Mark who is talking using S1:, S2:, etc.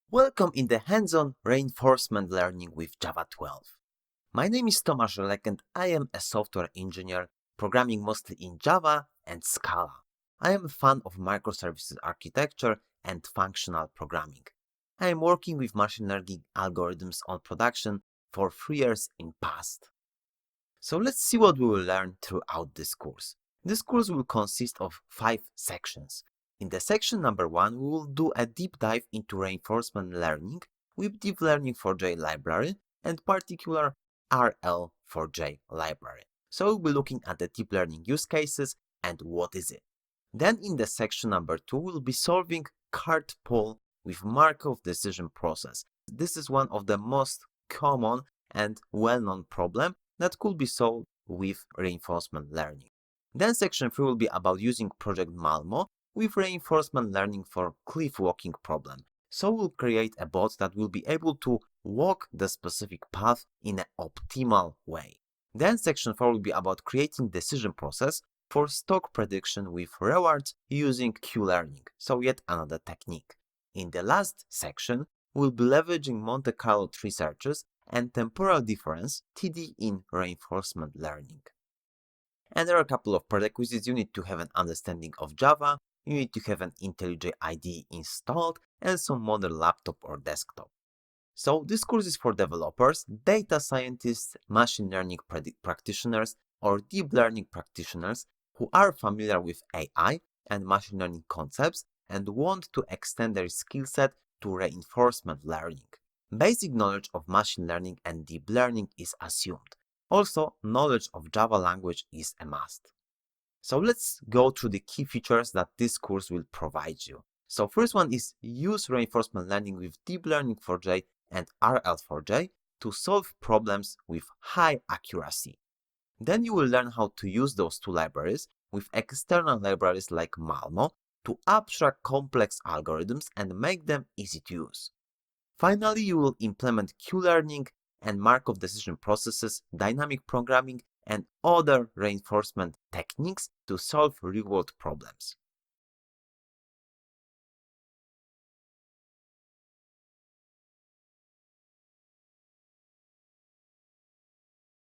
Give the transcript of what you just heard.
S1: Welcome in the hands-on reinforcement learning with Java 12. My name is Tomasz Żelek and I am a software engineer programming mostly in Java and Scala. I am a fan of microservices architecture and functional programming. I am working with machine learning algorithms on production for 3 years in past. So let's see what we will learn throughout this course. This course will consist of 5 sections. In the section number 1, we will do a deep dive into reinforcement learning with Deep Learning 4J library and particular RL4J library. So we'll be looking at the deep learning use cases and what is it. Then in the section number 2, we'll be solving cart pull with Markov decision process. This is one of the most common and well-known problem that could be solved with reinforcement learning. Then section 3 will be about using project Malmo with reinforcement learning for cliff walking problem. So we'll create a bot that will be able to walk the specific path in an optimal way. Then section 4 will be about creating decision process for stock prediction with rewards using Q-learning, so yet another technique. In the last section, we'll be leveraging Monte Carlo tree searches and temporal difference TD in reinforcement learning. And there are a couple of prerequisites. You need to have an understanding of Java, you need to have an IntelliJ IDE installed, and some modern laptop or desktop. So this course is for developers, data scientists, machine learning practitioners, or deep learning practitioners who are familiar with AI and machine learning concepts and want to extend their skill set to reinforcement learning. Basic knowledge of machine learning and deep learning is assumed. Also, knowledge of Java language is a must. So let's go through the key features that this course will provide you. So first one is use reinforcement learning with Deep Learning 4J and RL4J to solve problems with high accuracy. Then you will learn how to use those two libraries with external libraries like Malmo to abstract complex algorithms and make them easy to use. Finally, you will implement Q-learning and Markov decision processes, dynamic programming, and other reinforcement techniques to solve real-world problems.